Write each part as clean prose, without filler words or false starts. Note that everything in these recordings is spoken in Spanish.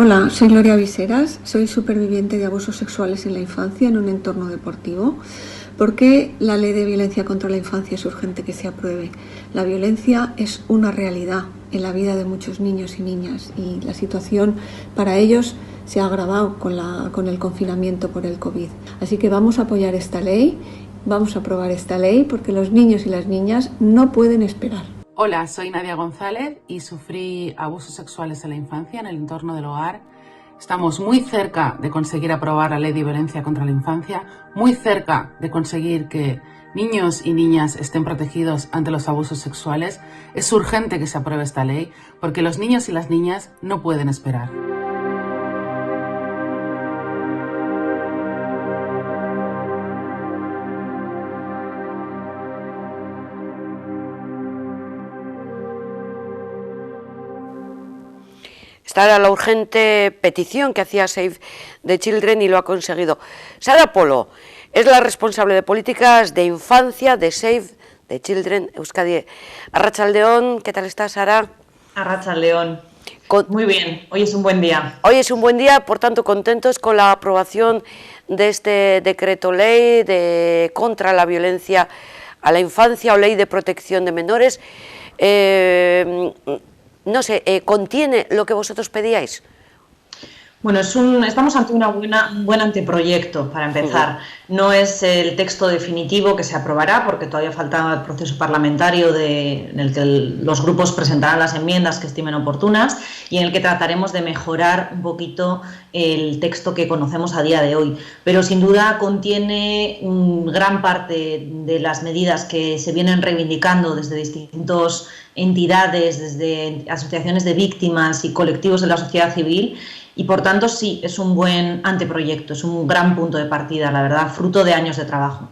Hola, soy Gloria Viseras, soy superviviente de abusos sexuales en la infancia en un entorno deportivo. ¿Por qué la ley de violencia contra la infancia es urgente que se apruebe? La violencia es una realidad en la vida de muchos niños y niñas y la situación para ellos se ha agravado con el confinamiento por el COVID. Así que vamos a apoyar esta ley, vamos a aprobar esta ley porque los niños y las niñas no pueden esperar. Hola, soy Nadia González y sufrí abusos sexuales en la infancia en el entorno del hogar. Estamos muy cerca de conseguir aprobar la ley de violencia contra la infancia, muy cerca de conseguir que niños y niñas estén protegidos ante los abusos sexuales. Es urgente que se apruebe esta ley porque los niños y las niñas no pueden esperar. Esta era la urgente petición que hacía Save the Children y lo ha conseguido. Sara Polo es la responsable de políticas de infancia de Save the Children Euskadi. Arratsaldeon, ¿qué tal estás, Sara? Arratsaldeon. Muy bien, hoy es un buen día. Hoy es un buen día, por tanto, contentos con la aprobación de este decreto ley contra la violencia a la infancia o ley de protección de menores. No sé, ¿contiene lo que vosotros pedíais? Bueno, estamos ante un buen anteproyecto, para empezar. No es el texto definitivo que se aprobará, porque todavía falta el proceso parlamentario en el que los grupos presentarán las enmiendas que estimen oportunas y en el que trataremos de mejorar un poquito el texto que conocemos a día de hoy. Pero sin duda contiene gran parte de las medidas que se vienen reivindicando desde distintas entidades, desde asociaciones de víctimas y colectivos de la sociedad civil. Y por tanto sí, es un buen anteproyecto, es un gran punto de partida, la verdad, fruto de años de trabajo.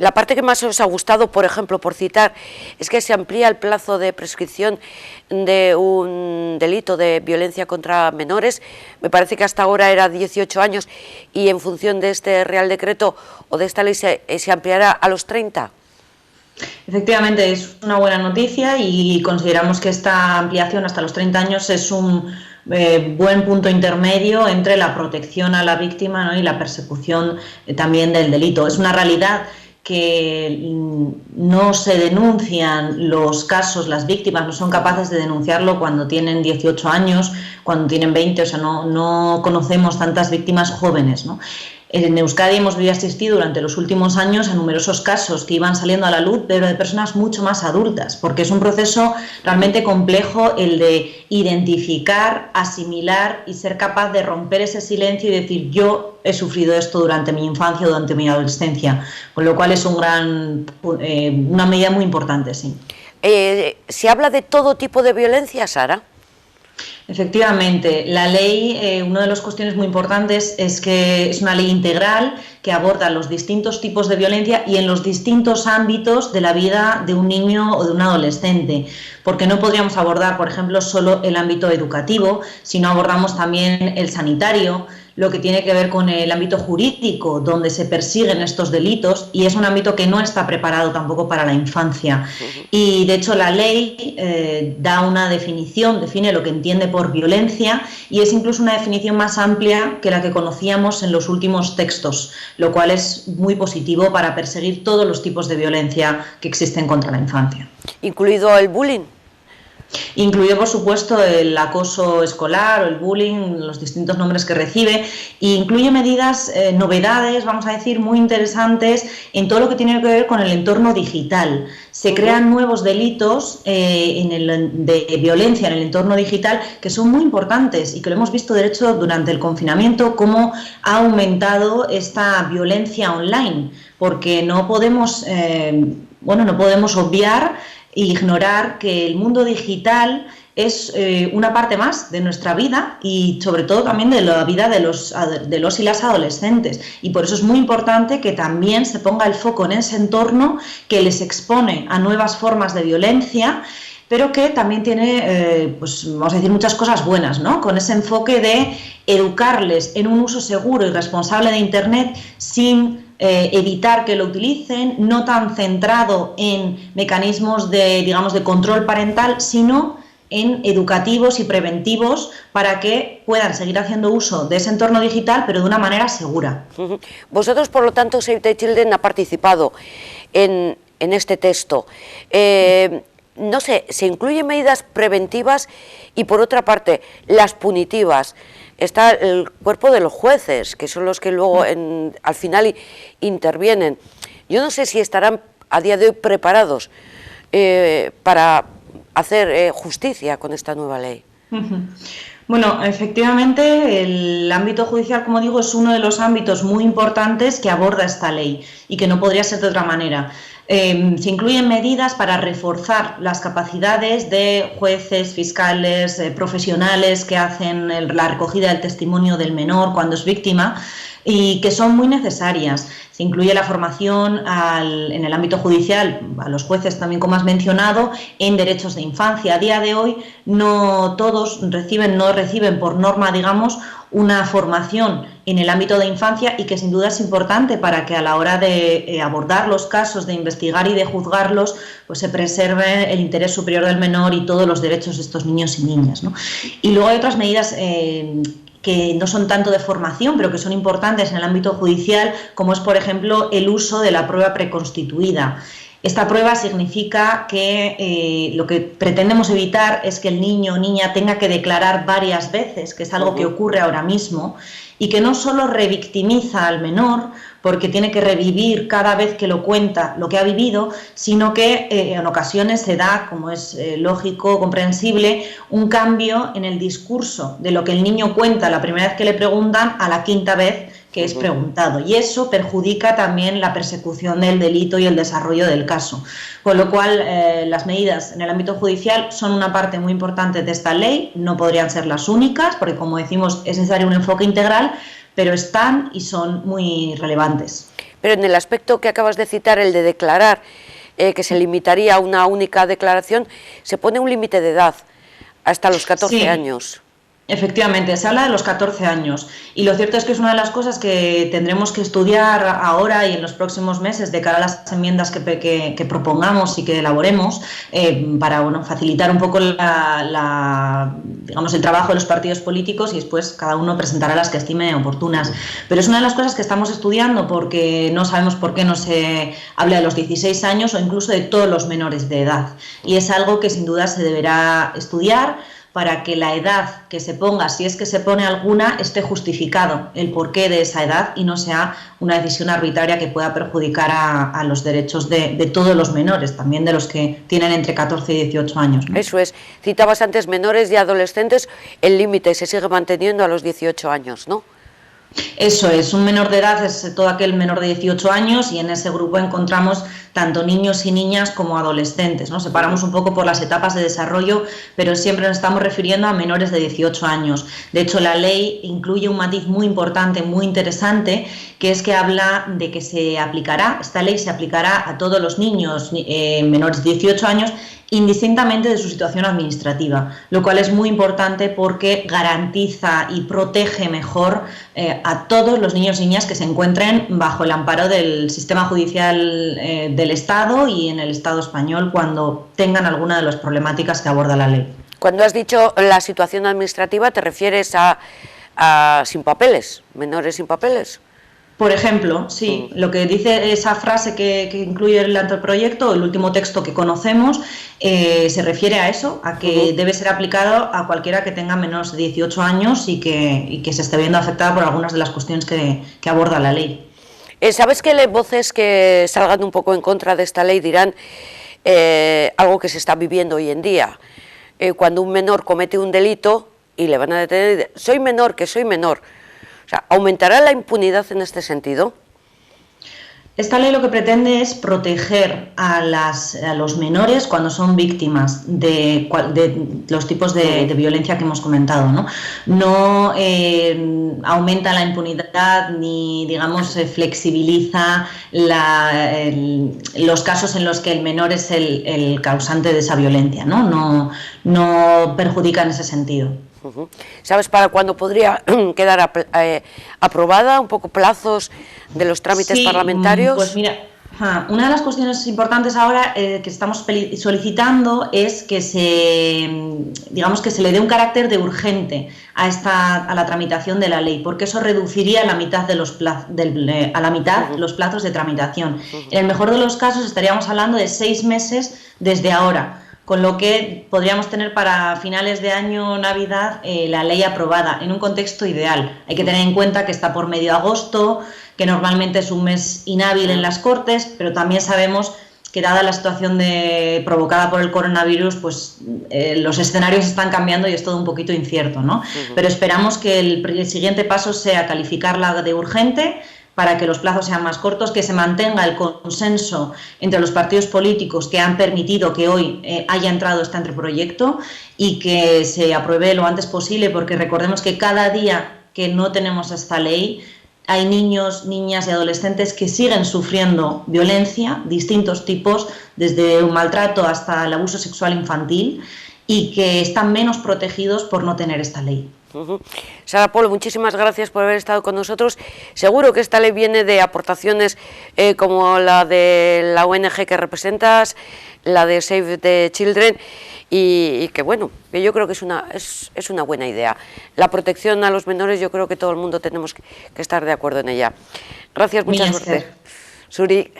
La parte que más os ha gustado, por ejemplo, por citar, es que se amplía el plazo de prescripción de un delito de violencia contra menores. Me parece que hasta ahora era 18 años y en función de este Real Decreto o de esta ley se ampliará a los 30. Efectivamente, es una buena noticia y consideramos que esta ampliación hasta los 30 años es un buen punto intermedio entre la protección a la víctima, ¿no?, y la persecución también del delito. Es una realidad que no se denuncian los casos, las víctimas no son capaces de denunciarlo cuando tienen 18 años, cuando tienen 20, o sea, no conocemos tantas víctimas jóvenes, ¿no? En Euskadi hemos asistido durante los últimos años a numerosos casos que iban saliendo a la luz, pero de personas mucho más adultas, porque es un proceso realmente complejo el de identificar, asimilar y ser capaz de romper ese silencio y decir yo he sufrido esto durante mi infancia, durante mi adolescencia, con lo cual es una medida muy importante, sí. ¿Se habla de todo tipo de violencia, Sara? Efectivamente, la ley, una de las cuestiones muy importantes es que es una ley integral que aborda los distintos tipos de violencia y en los distintos ámbitos de la vida de un niño o de un adolescente, porque no podríamos abordar, por ejemplo, solo el ámbito educativo, sino abordamos también el sanitario, lo que tiene que ver con el ámbito jurídico, donde se persiguen estos delitos, y es un ámbito que no está preparado tampoco para la infancia. Y de hecho la ley da una definición, define lo que entiende por violencia, y es incluso una definición más amplia que la que conocíamos en los últimos textos, lo cual es muy positivo para perseguir todos los tipos de violencia que existen contra la infancia. ¿Incluido el bullying? Incluido, por supuesto, el acoso escolar o el bullying, los distintos nombres que recibe, e incluye medidas, novedades, vamos a decir, muy interesantes en todo lo que tiene que ver con el entorno digital. Se crean nuevos delitos de violencia en el entorno digital que son muy importantes y que lo hemos visto, de hecho, durante el confinamiento, cómo ha aumentado esta violencia online, porque no podemos obviar e ignorar que el mundo digital es una parte más de nuestra vida y sobre todo también de la vida de los y las adolescentes, y por eso es muy importante que también se ponga el foco en ese entorno que les expone a nuevas formas de violencia, pero que también tiene, vamos a decir, muchas cosas buenas, ¿no? Con ese enfoque de educarles en un uso seguro y responsable de Internet sin evitar que lo utilicen, no tan centrado en mecanismos de control parental, sino en educativos y preventivos para que puedan seguir haciendo uso de ese entorno digital, pero de una manera segura. Vosotros, por lo tanto, Save the Children ha participado en este texto. No sé, se incluyen medidas preventivas y, por otra parte, las punitivas. Está el cuerpo de los jueces, que son los que luego al final intervienen. Yo no sé si estarán a día de hoy preparados para hacer justicia con esta nueva ley. Bueno, efectivamente, el ámbito judicial, como digo, es uno de los ámbitos muy importantes que aborda esta ley y que no podría ser de otra manera. Se incluyen medidas para reforzar las capacidades de jueces, fiscales, profesionales que hacen la recogida del testimonio del menor cuando es víctima y que son muy necesarias. Se incluye la formación en el ámbito judicial, a los jueces también, como has mencionado, en derechos de infancia. A día de hoy no todos no reciben por norma, digamos, una formación en el ámbito de infancia y que sin duda es importante para que a la hora de abordar los casos, de investigar y de juzgarlos, pues se preserve el interés superior del menor y todos los derechos de estos niños y niñas, ¿no? Y luego hay otras medidas que no son tanto de formación, pero que son importantes en el ámbito judicial, como es, por ejemplo, el uso de la prueba preconstituida. Esta prueba significa que lo que pretendemos evitar es que el niño o niña tenga que declarar varias veces, que es algo que ocurre ahora mismo, y que no solo revictimiza al menor, porque tiene que revivir cada vez que lo cuenta lo que ha vivido, sino que en ocasiones se da, como es lógico, comprensible, un cambio en el discurso de lo que el niño cuenta la primera vez que le preguntan a la quinta vez que es preguntado, y eso perjudica también la persecución del delito y el desarrollo del caso. Con lo cual, las medidas en el ámbito judicial son una parte muy importante de esta ley, no podrían ser las únicas, porque como decimos es necesario un enfoque integral, pero están y son muy relevantes. Pero en el aspecto que acabas de citar, el de declarar, que se limitaría a una única declaración, se pone un límite de edad, hasta los 14 años. Efectivamente, se habla de los 14 años y lo cierto es que es una de las cosas que tendremos que estudiar ahora y en los próximos meses de cara a las enmiendas que propongamos y que elaboremos para facilitar un poco digamos, el trabajo de los partidos políticos y después cada uno presentará las que estime oportunas. Pero es una de las cosas que estamos estudiando porque no sabemos por qué no se habla de los 16 años o incluso de todos los menores de edad, y es algo que sin duda se deberá estudiar para que la edad que se ponga, si es que se pone alguna, esté justificado el porqué de esa edad y no sea una decisión arbitraria que pueda perjudicar a los derechos de todos los menores, también de los que tienen entre 14 y 18 años, ¿no? Eso es. Citabas antes menores y adolescentes, el límite se sigue manteniendo a los 18 años, ¿no? Eso es, un menor de edad es todo aquel menor de 18 años y en ese grupo encontramos tanto niños y niñas como adolescentes, ¿no? Separamos un poco por las etapas de desarrollo, pero siempre nos estamos refiriendo a menores de 18 años. De hecho, la ley incluye un matiz muy importante, muy interesante, que es que habla de que esta ley se aplicará a todos los niños menores de 18 años indistintamente de su situación administrativa, lo cual es muy importante porque garantiza y protege mejor a todos los niños y niñas que se encuentren bajo el amparo del sistema judicial del Estado y en el Estado español cuando tengan alguna de las problemáticas que aborda la ley. Cuando has dicho la situación administrativa, ¿te refieres a sin papeles, menores sin papeles? Por ejemplo, sí, lo que dice esa frase que incluye el anteproyecto, el último texto que conocemos, se refiere a eso, a que debe ser aplicado a cualquiera que tenga menos de 18 años y que se esté viendo afectada por algunas de las cuestiones que aborda la ley. ¿Sabes que voces que salgan un poco en contra de esta ley dirán algo que se está viviendo hoy en día? Cuando un menor comete un delito y le van a detener, soy menor, que soy menor. O sea, ¿aumentará la impunidad en este sentido? Esta ley lo que pretende es proteger a los menores cuando son víctimas de los tipos de violencia que hemos comentado, ¿no? No aumenta la impunidad ni, digamos, flexibiliza los casos en los que el menor es el causante de esa violencia, ¿no? No perjudica en ese sentido. ¿Sabes para cuándo podría quedar aprobada? ¿Un poco plazos de los trámites parlamentarios? Pues mira, Una de las cuestiones importantes ahora que estamos solicitando es que digamos que se le dé un carácter de urgente a la tramitación de la ley, porque eso reduciría a la mitad los plazos de tramitación. En el mejor de los casos estaríamos hablando de 6 meses desde ahora, con lo que podríamos tener para finales de año, Navidad, la ley aprobada en un contexto ideal. Hay que tener en cuenta que está por medio de agosto, que normalmente es un mes inhábil en las Cortes, pero también sabemos que dada la situación provocada por el coronavirus, pues los escenarios están cambiando y es todo un poquito incierto, ¿no? Pero esperamos que el siguiente paso sea calificarla de urgente para que los plazos sean más cortos, que se mantenga el consenso entre los partidos políticos que han permitido que hoy haya entrado este anteproyecto y que se apruebe lo antes posible, porque recordemos que cada día que no tenemos esta ley hay niños, niñas y adolescentes que siguen sufriendo violencia, distintos tipos, desde un maltrato hasta el abuso sexual infantil, y que están menos protegidos por no tener esta ley. Sara Polo, muchísimas gracias por haber estado con nosotros. Seguro que esta ley viene de aportaciones como la de la ONG que representas, la de Save the Children, y que bueno, que yo creo que es una buena idea. La protección a los menores, yo creo que todo el mundo tenemos que estar de acuerdo en ella. Gracias, muchas gracias. Suri.